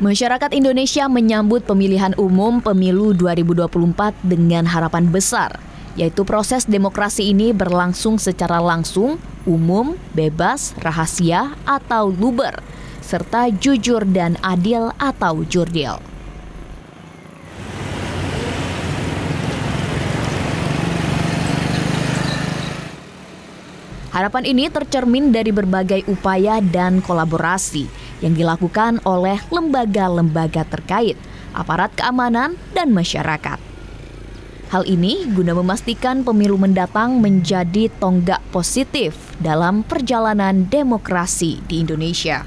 Masyarakat Indonesia menyambut pemilihan umum pemilu 2024 dengan harapan besar, yaitu proses demokrasi ini berlangsung secara langsung, umum, bebas, rahasia, atau luber, serta jujur dan adil atau jurdil. Harapan ini tercermin dari berbagai upaya dan kolaborasi yang dilakukan oleh lembaga-lembaga terkait, aparat keamanan, dan masyarakat. Hal ini guna memastikan pemilu mendatang menjadi tonggak positif dalam perjalanan demokrasi di Indonesia.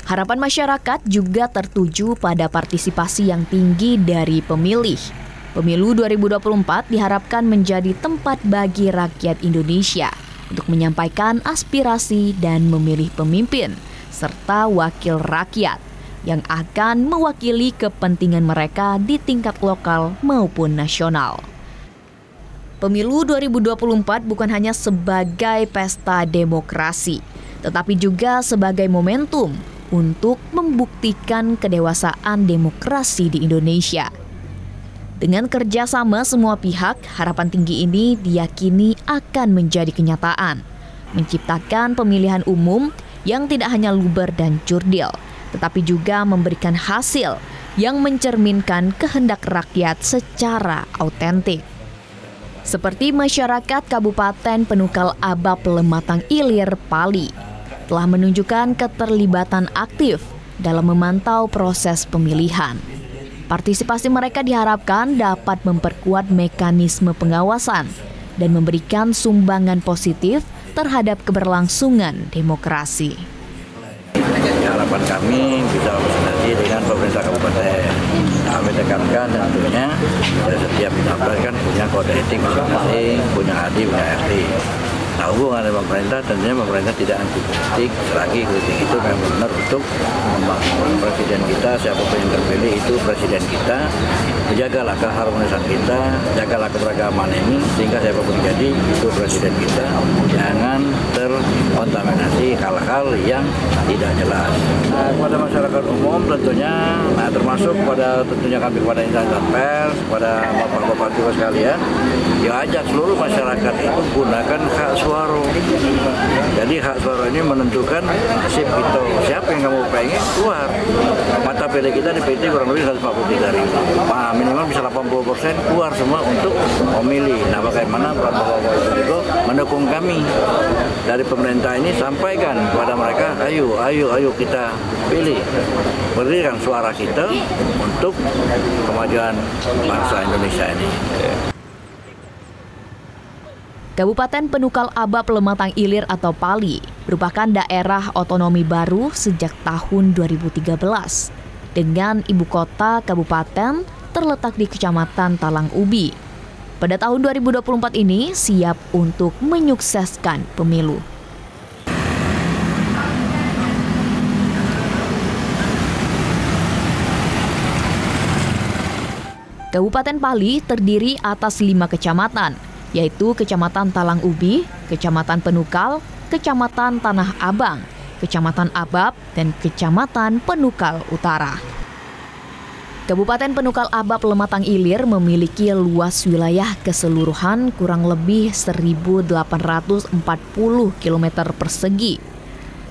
Harapan masyarakat juga tertuju pada partisipasi yang tinggi dari pemilih. Pemilu 2024 diharapkan menjadi tempat bagi rakyat Indonesia untuk menyampaikan aspirasi dan memilih pemimpin, serta wakil rakyat yang akan mewakili kepentingan mereka di tingkat lokal maupun nasional. Pemilu 2024 bukan hanya sebagai pesta demokrasi, tetapi juga sebagai momentum untuk membuktikan kedewasaan demokrasi di Indonesia. Dengan kerjasama semua pihak, harapan tinggi ini diyakini akan menjadi kenyataan, menciptakan pemilihan umum yang tidak hanya luber dan jurdil, tetapi juga memberikan hasil yang mencerminkan kehendak rakyat secara autentik. Seperti masyarakat Kabupaten Penukal Abab Lematang Ilir, Pali, telah menunjukkan keterlibatan aktif dalam memantau proses pemilihan. Partisipasi mereka diharapkan dapat memperkuat mekanisme pengawasan dan memberikan sumbangan positif terhadap keberlangsungan demokrasi. Harapan kami bisa bersinergi dengan pemerintah kabupaten. Kami tekankan tentunya setiap capres kan punya kode etik masing-masing, punya AD, punya RT. Nah, hubungan dengan pemerintah tentunya pemerintah tidak anti politik, selagi politik itu memang benar untuk membangun presiden kita, siapapun yang terpilih itu presiden kita, menjagalah keharmonisan kita, jagalah keberagaman ini, sehingga siapapun jadi itu presiden kita, jangan terkontaminasi hal-hal yang tidak jelas. Nah, kepada masyarakat umum tentunya, nah termasuk tentunya kami kepada instansi pers, kepada bapak-bapak juga sekalian, ya ajak seluruh masyarakat itu gunakan hak suara. Jadi hak suara ini menentukan nasib kita. Siapa yang kamu pengen keluar. Mata pilih kita di PT kurang lebih 143.000. Minimal bisa 80% keluar semua untuk memilih. Nah, bagaimana bapak-bapak itu mendukung kami dari pemerintah ini, sampaikan kepada mereka, ayo kita pilih, berikan suara kita untuk kemajuan bangsa Indonesia ini. Kabupaten Penukal Abab Lematang Ilir atau Pali merupakan daerah otonomi baru sejak tahun 2013 dengan ibu kota kabupaten terletak di Kecamatan Talang Ubi. Pada tahun 2024 ini siap untuk menyukseskan pemilu. Kabupaten Pali terdiri atas 5 kecamatan, yaitu Kecamatan Talang Ubi, Kecamatan Penukal, Kecamatan Tanah Abang, Kecamatan Abab, dan Kecamatan Penukal Utara. Kabupaten Penukal Abab Lematang Ilir memiliki luas wilayah keseluruhan kurang lebih 1.840 km persegi,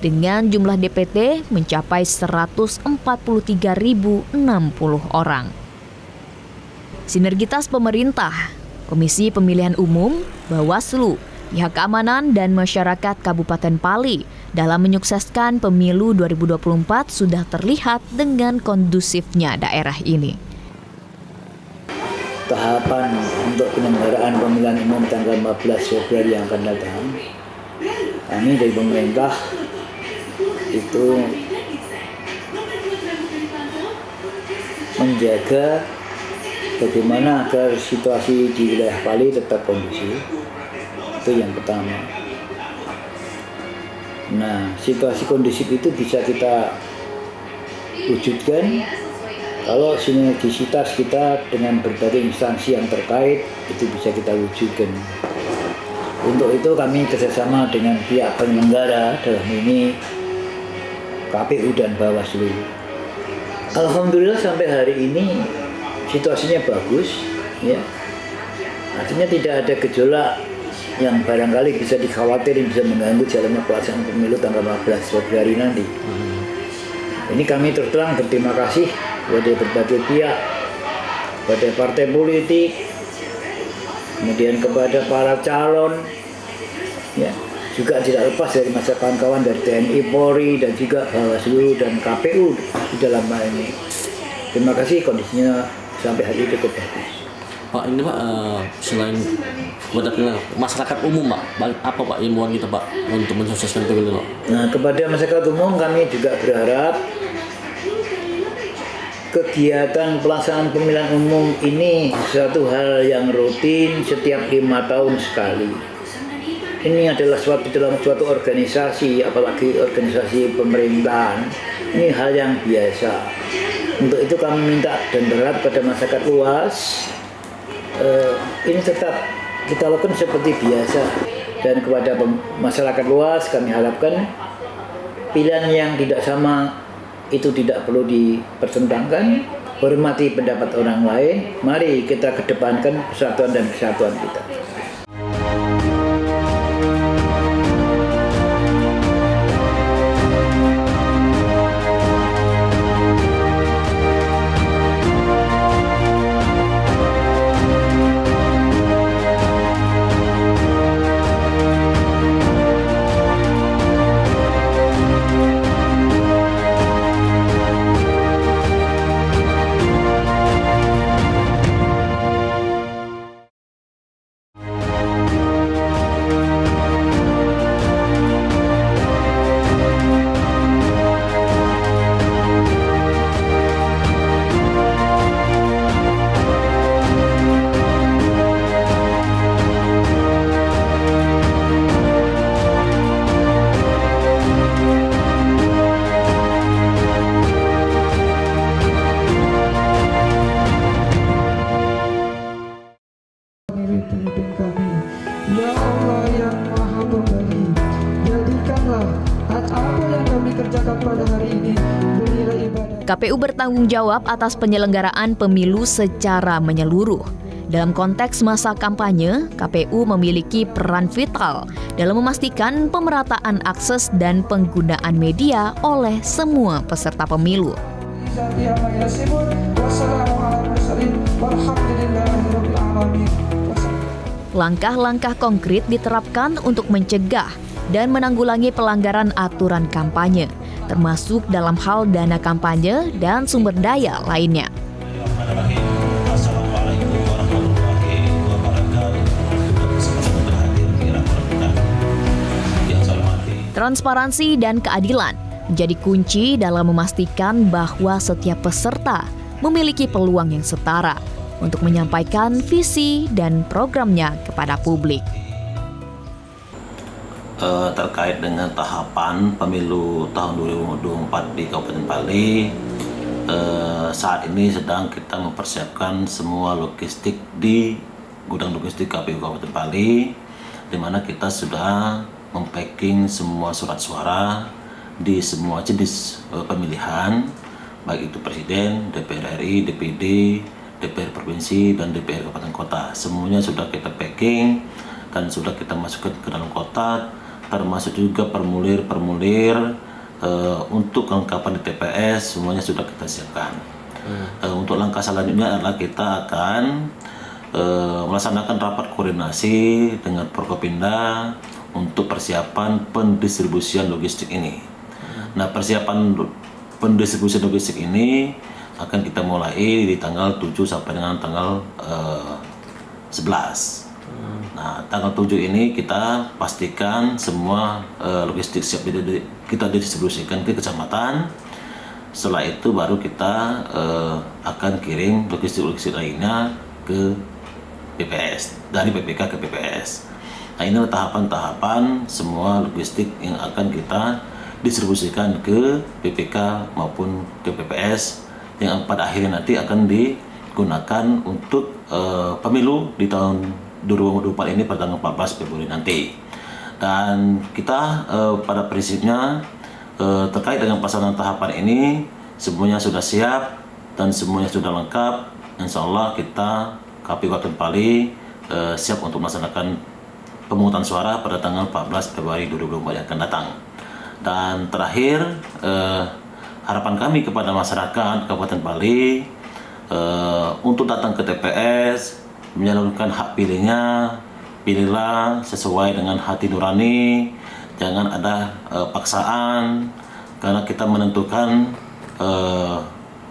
dengan jumlah DPT mencapai 143.060 orang. Sinergitas pemerintah, Komisi Pemilihan Umum, Bawaslu, pihak keamanan, dan masyarakat Kabupaten Pali dalam menyukseskan pemilu 2024 sudah terlihat dengan kondusifnya daerah ini. Tahapan untuk penyelenggaraan pemilihan umum tanggal 14 Februari yang akan datang, kami dari pemerintah itu menjaga bagaimana agar situasi di wilayah Pali tetap kondusif. Itu yang pertama. Nah, situasi kondusif itu bisa kita wujudkan kalau sinergisitas kita dengan berbagai instansi yang terkait itu bisa kita wujudkan. Untuk itu kami kerjasama dengan pihak penyelenggara, dalam ini KPU dan Bawaslu. Alhamdulillah sampai hari ini situasinya bagus, ya. Artinya tidak ada gejolak yang barangkali bisa dikhawatirin bisa mengganggu jalannya pelaksanaan pemilu tanggal 14 Februari nanti. Ini kami terus terang berterima kasih kepada berbagai pihak, kepada partai politik, kemudian kepada para calon, ya, juga tidak lepas dari masa kawan-kawan dari TNI, Polri, dan juga Bawaslu dan KPU di dalam hal ini. Terima kasih, kondisinya sampai hari ini cukup bagus. Pak, ini Pak, selain kepada masyarakat umum Pak, apa Pak himbauan kita Pak untuk mensukseskan pemilu Pak? Nah, kepada masyarakat umum kami juga berharap kegiatan pelaksanaan pemilihan umum ini suatu hal yang rutin setiap 5 tahun sekali. Ini adalah dalam suatu organisasi, apalagi organisasi pemerintahan, ini hal yang biasa. Untuk itu kami minta dan berharap pada masyarakat luas, ini tetap kita lakukan seperti biasa. Dan kepada masyarakat luas kami harapkan pilihan yang tidak sama itu tidak perlu dipertentangkan, hormati pendapat orang lain, mari kita kedepankan persatuan dan kesatuan kita. Pimpin kami, ya Allah yang Maha Pemberi, jadikanlah apa yang kami kerjakan pada hari ini bernilai ibadah. KPU bertanggung jawab atas penyelenggaraan pemilu secara menyeluruh. Dalam konteks masa kampanye, KPU memiliki peran vital dalam memastikan pemerataan akses dan penggunaan media oleh semua peserta pemilu. Langkah-langkah konkret diterapkan untuk mencegah dan menanggulangi pelanggaran aturan kampanye, termasuk dalam hal dana kampanye dan sumber daya lainnya. Transparansi dan keadilan menjadi kunci dalam memastikan bahwa setiap peserta memiliki peluang yang setara untuk menyampaikan visi dan programnya kepada publik. Terkait dengan tahapan pemilu tahun 2024 di Kabupaten Pali, saat ini sedang kita mempersiapkan semua logistik di gudang logistik KPU Kabupaten Pali, di mana kita sudah mempacking semua surat suara di semua jenis pemilihan, baik itu Presiden, DPR RI, DPD, DPR Provinsi, dan DPR Kabupaten Kota. Semuanya sudah kita packing dan sudah kita masukkan ke dalam kotak, termasuk juga formulir-formulir untuk kelengkapan di TPS, semuanya sudah kita siapkan. Untuk langkah selanjutnya adalah kita akan melaksanakan rapat koordinasi dengan Forkopimda untuk persiapan pendistribusian logistik ini. Nah, persiapan pendistribusian logistik ini akan kita mulai di tanggal 7 sampai dengan tanggal 11. Nah, tanggal 7 ini kita pastikan semua logistik siap kita didistribusikan ke kecamatan. Setelah itu baru kita akan kirim logistik-logistik lainnya ke PPS, dari PPK ke PPS. Nah, inilah tahapan-tahapan semua logistik yang akan kita distribusikan ke PPK maupun ke PPS, yang pada akhirnya nanti akan digunakan untuk pemilu di tahun 2024 ini pada tanggal 14 Februari nanti. Dan kita pada prinsipnya terkait dengan pelaksanaan tahapan ini semuanya sudah siap dan semuanya sudah lengkap. Insya Allah kita KPU Kabupaten Pali siap untuk melaksanakan pemungutan suara pada tanggal 14 Februari 2024 yang akan datang. Dan terakhir, harapan kami kepada masyarakat Kabupaten Pali untuk datang ke TPS, menyalurkan hak pilihnya. Pilihlah sesuai dengan hati nurani, jangan ada paksaan, karena kita menentukan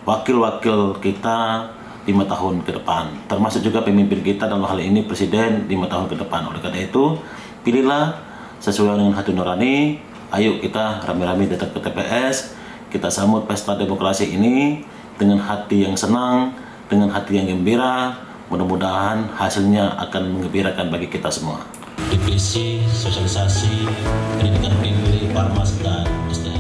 wakil-wakil kita 5 tahun ke depan, termasuk juga pemimpin kita dalam hal ini Presiden 5 tahun ke depan. Oleh karena itu, pilihlah sesuai dengan hati nurani. Ayo kita rame-rame datang ke TPS, kita sambut pesta demokrasi ini dengan hati yang senang, dengan hati yang gembira. Mudah-mudahan hasilnya akan menggembirakan bagi kita semua. Divisi Sosialisasi Pendidikan Pemilih Parmas dan SDM.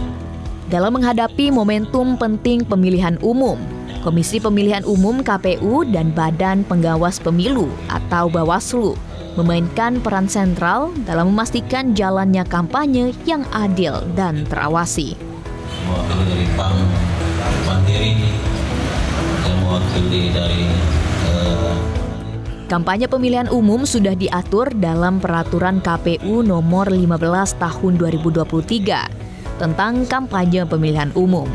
Dalam menghadapi momentum penting pemilihan umum, Komisi Pemilihan Umum KPU dan Badan Pengawas Pemilu atau Bawaslu memainkan peran sentral dalam memastikan jalannya kampanye yang adil dan terawasi. Mewakili dari Bank Mandiri yang mewakili dari Kampanye pemilihan umum sudah diatur dalam Peraturan KPU Nomor 15 Tahun 2023 tentang kampanye pemilihan umum.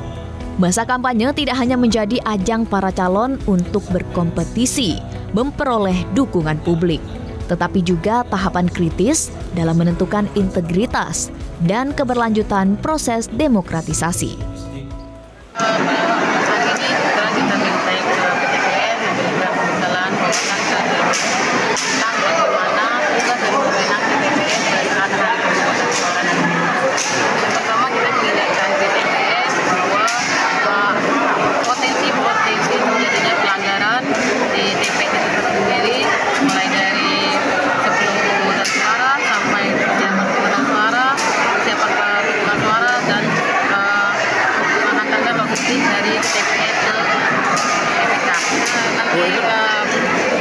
Masa kampanye tidak hanya menjadi ajang para calon untuk berkompetisi, memperoleh dukungan publik, tetapi juga tahapan kritis dalam menentukan integritas dan keberlanjutan proses demokratisasi.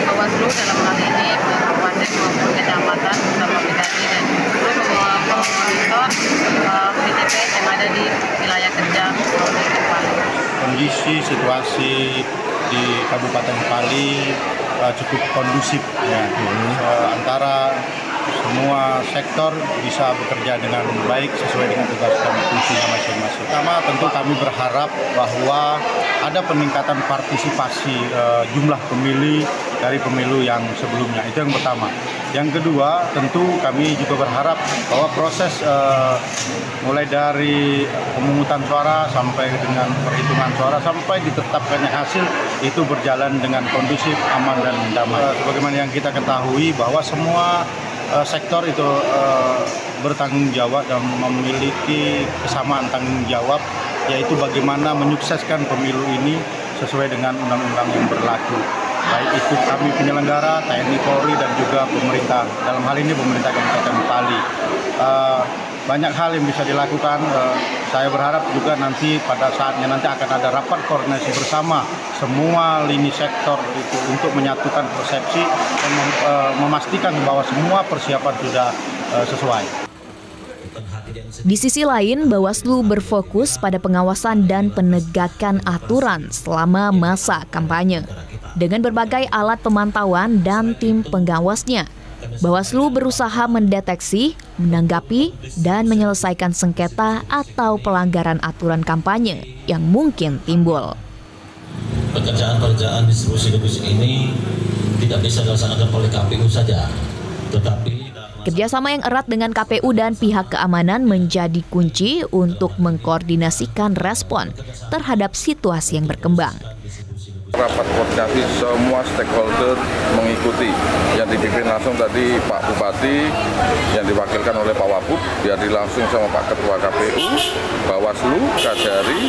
Bawaslu dalam hal ini kabupaten maupun kecamatan bersama BKI dan terus memonitor PTPS yang ada di wilayah kerja Kabupaten Pali. Kondisi situasi di Kabupaten Pali cukup kondusif ya. Antara semua sektor bisa bekerja dengan baik sesuai dengan tugas dan fungsinya masing-masing. Pertama, tentu kami berharap bahwa ada peningkatan partisipasi jumlah pemilih dari pemilu yang sebelumnya. Itu yang pertama. Yang kedua, tentu kami juga berharap bahwa proses mulai dari pemungutan suara sampai dengan perhitungan suara sampai ditetapkannya hasil itu berjalan dengan kondusif, aman dan damai. Sebagaimana yang kita ketahui bahwa semua sektor itu bertanggung jawab dan memiliki kesamaan tanggung jawab, yaitu bagaimana menyukseskan pemilu ini sesuai dengan undang-undang yang berlaku. Baik itu kami penyelenggara, TNI, Polri, dan juga pemerintah. Dalam hal ini pemerintah Kabupaten Pali. Banyak hal yang bisa dilakukan. Saya berharap juga nanti pada saatnya nanti akan ada rapat koordinasi bersama semua lini sektor itu untuk menyatukan persepsi dan memastikan bahwa semua persiapan sudah sesuai. Di sisi lain, Bawaslu berfokus pada pengawasan dan penegakan aturan selama masa kampanye. Dengan berbagai alat pemantauan dan tim pengawasnya, Bawaslu berusaha mendeteksi, menanggapi, dan menyelesaikan sengketa atau pelanggaran aturan kampanye yang mungkin timbul. Pekerjaan distribusi ini tidak bisa dilaksanakan oleh KPU saja, tetapi kerjasama yang erat dengan KPU dan pihak keamanan menjadi kunci untuk mengkoordinasikan respon terhadap situasi yang berkembang. Rapat koordinasi semua stakeholder mengikuti, yang dipimpin langsung tadi Pak Bupati, yang diwakilkan oleh Pak Wabub, dihadiri langsung sama Pak Ketua KPU, Bawaslu, Kajari,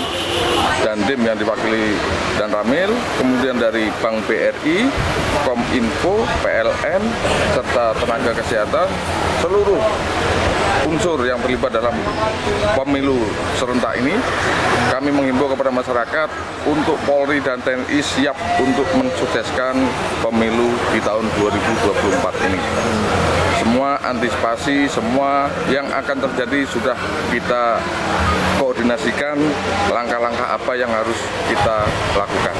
dan DIM yang diwakili dan Ramil, kemudian dari Bank BRI, Kominfo, PLN, serta tenaga kesehatan, seluruh unsur yang terlibat dalam pemilu serentak ini, kami menghimbau kepada masyarakat untuk Polri dan TNI siap untuk mensukseskan pemilu di tahun 2024 ini. Semua antisipasi, semua yang akan terjadi sudah kita koordinasikan langkah-langkah apa yang harus kita lakukan.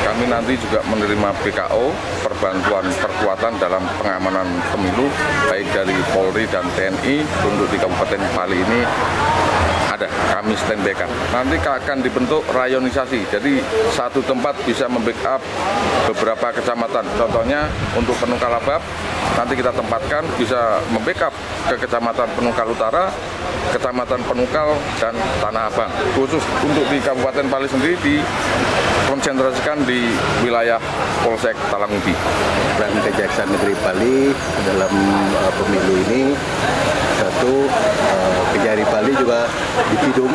Kami nanti juga menerima BKO, perbantuan perkuatan dalam pengamanan pemilu, baik dari Polri dan TNI untuk di Kabupaten Pali ini ada, kami standby-kan. Nanti akan dibentuk rayonisasi, jadi satu tempat bisa membackup beberapa kecamatan. Contohnya untuk Penungkal Abab, nanti kita tempatkan bisa membackup ke Kecamatan Penungkal Utara, Kecamatan Penungkal, dan Tanah Abang. Khusus untuk di Kabupaten Pali sendiri dikonsentrasikan di wilayah Polsek Talangubi. Dan Kejaksaan Negeri Pali dalam pemilu ini, satu, Kejari Pali juga di Pidum,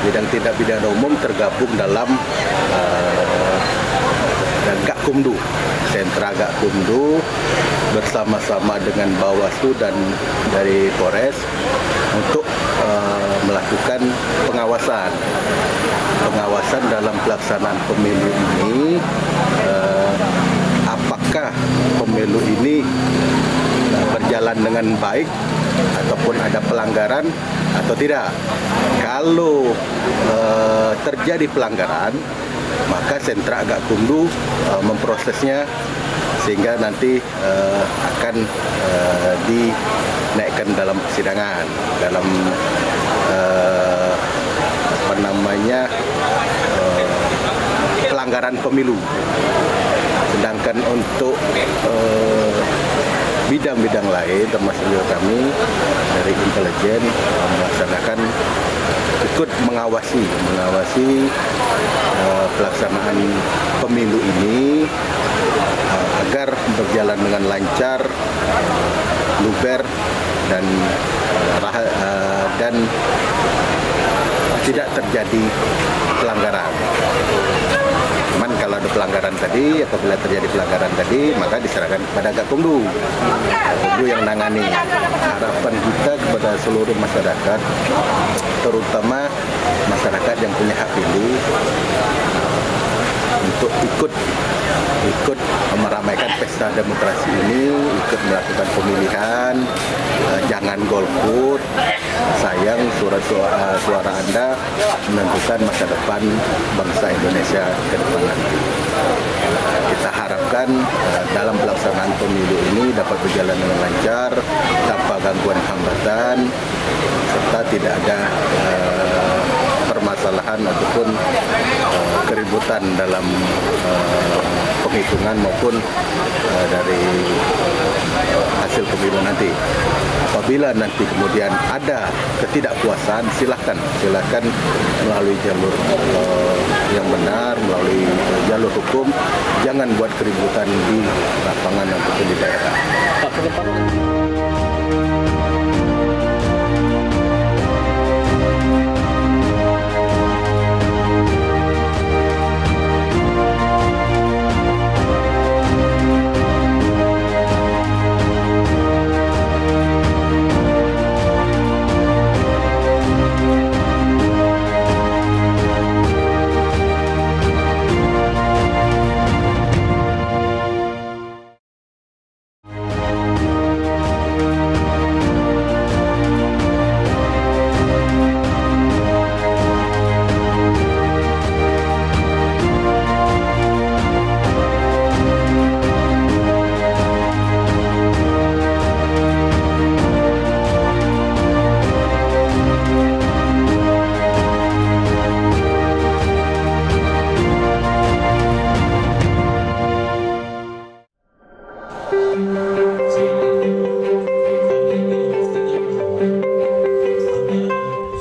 bidang tindak pidana umum tergabung dalam Gakumdu, sentra Gakumdu bersama-sama dengan Bawaslu dan dari Polres untuk melakukan pengawasan dalam pelaksanaan pemilu ini. Apakah pemilu ini berjalan dengan baik ataupun ada pelanggaran atau tidak. Kalau terjadi pelanggaran, maka sentra Gakumdu memprosesnya sehingga nanti akan dinaikkan dalam persidangan, dalam pelanggaran pemilu. Sedangkan untuk bidang-bidang lain, termasuk juga kami dari intelijen melaksanakan ikut mengawasi pelaksanaan pemilu ini agar berjalan dengan lancar, luber dan tidak terjadi pelanggaran. Cuman kalau ada pelanggaran tadi, apabila terjadi pelanggaran tadi, maka diserahkan kepada Gakumdu yang nangani. Harapan kita kepada seluruh masyarakat, terutama masyarakat yang punya hak pilih, untuk ikut meramaikan pesta demokrasi ini, ikut melakukan pemilihan, jangan golput. Sayang suara Anda menentukan masa depan bangsa Indonesia ke depan nanti. Kita harapkan dalam pelaksanaan pemilu ini dapat berjalan dengan lancar, tanpa gangguan hambatan, serta tidak ada permasalahan ataupun keributan dalam penghitungan maupun dari hasil pemilu nanti. Apabila nanti kemudian ada ketidakpuasan, silakan melalui jalur yang benar, melalui jalur hukum. Jangan buat keributan di lapangan ataupun di daerah.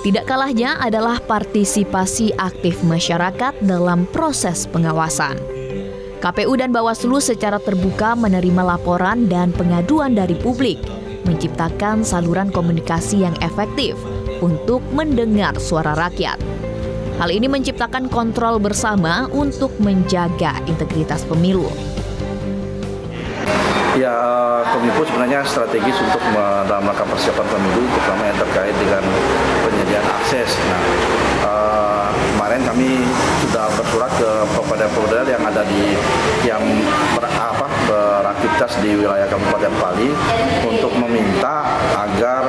Tidak kalahnya adalah partisipasi aktif masyarakat dalam proses pengawasan. KPU dan Bawaslu secara terbuka menerima laporan dan pengaduan dari publik, menciptakan saluran komunikasi yang efektif untuk mendengar suara rakyat. Hal ini menciptakan kontrol bersama untuk menjaga integritas pemilu. Ya, Kominfo sebenarnya strategis untuk dalam rangka persiapan pemilu, terutama yang terkait dengan penyediaan akses. Nah, kemarin kami sudah bersurat ke Pemuda yang ada yang beraktivitas di wilayah Kabupaten Pali untuk meminta agar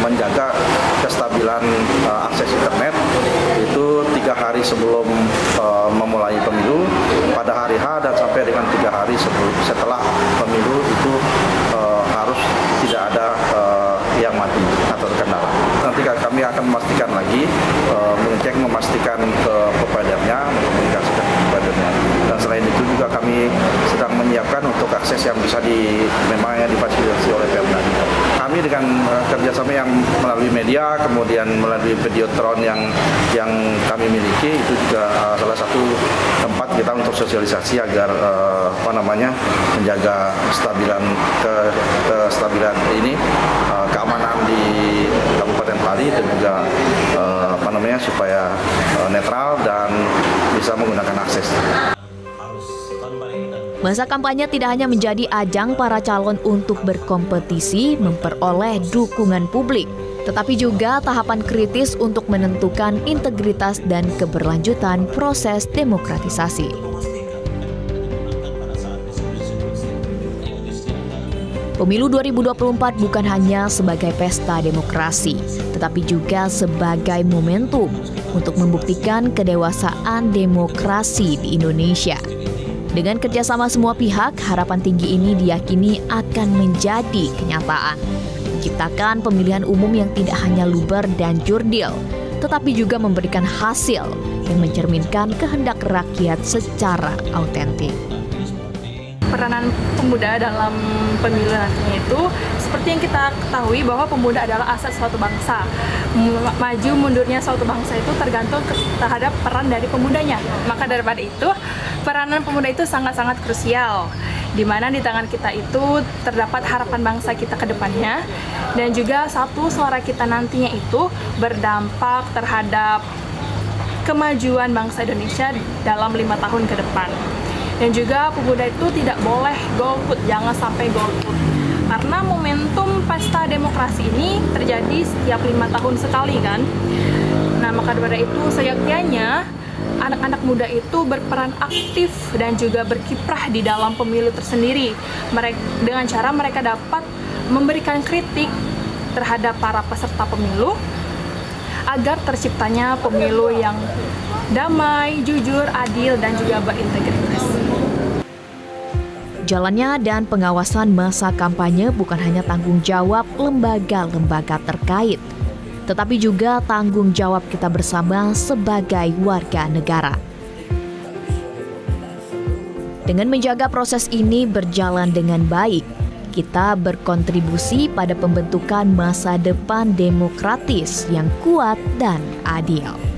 menjaga kestabilan akses internet itu 3 hari sebelum memulai pemilu, pada hari H dan sampai dengan 3 hari setelah pemilu itu harus tidak ada yang mati atau terkendala. Nanti kami akan memastikan lagi, memastikan ke providernya, mengkomunikasikan ke providernya. Dan selain itu juga kami sedang menyiapkan untuk akses yang bisa memang difasilitasi oleh Pemda. Kami dengan kerjasama yang melalui media, kemudian melalui Videotron yang kami miliki, itu juga salah satu tempat kita untuk sosialisasi agar menjaga kestabilan ini, keamanan di Kabupaten Pali dan juga supaya netral dan bisa menggunakan akses. Masa kampanye tidak hanya menjadi ajang para calon untuk berkompetisi memperoleh dukungan publik, tetapi juga tahapan kritis untuk menentukan integritas dan keberlanjutan proses demokratisasi. Pemilu 2024 bukan hanya sebagai pesta demokrasi, tetapi juga sebagai momentum untuk membuktikan kedewasaan demokrasi di Indonesia. Dengan kerjasama semua pihak, harapan tinggi ini diyakini akan menjadi kenyataan. Menciptakan pemilihan umum yang tidak hanya luber dan jurdil, tetapi juga memberikan hasil yang mencerminkan kehendak rakyat secara autentik. Peranan pemuda dalam pemilu nantinya itu seperti yang kita ketahui bahwa pemuda adalah aset suatu bangsa. Maju mundurnya suatu bangsa itu tergantung terhadap peran dari pemudanya. Maka daripada itu, peranan pemuda itu sangat-sangat krusial, di mana di tangan kita itu terdapat harapan bangsa kita ke depannya, dan juga satu suara kita nantinya itu berdampak terhadap kemajuan bangsa Indonesia dalam 5 tahun ke depan. Dan juga pemuda itu tidak boleh golput, jangan sampai golput. Karena momentum pesta demokrasi ini terjadi setiap 5 tahun sekali kan. Nah, maka daripada itu seyogyanya anak-anak muda itu berperan aktif dan juga berkiprah di dalam pemilu tersendiri. Dengan cara mereka dapat memberikan kritik terhadap para peserta pemilu agar terciptanya pemilu yang damai, jujur, adil, dan juga berintegritas. Jalannya dan pengawasan masa kampanye bukan hanya tanggung jawab lembaga-lembaga terkait, tetapi juga tanggung jawab kita bersama sebagai warga negara. Dengan menjaga proses ini berjalan dengan baik, kita berkontribusi pada pembentukan masa depan demokratis yang kuat dan adil.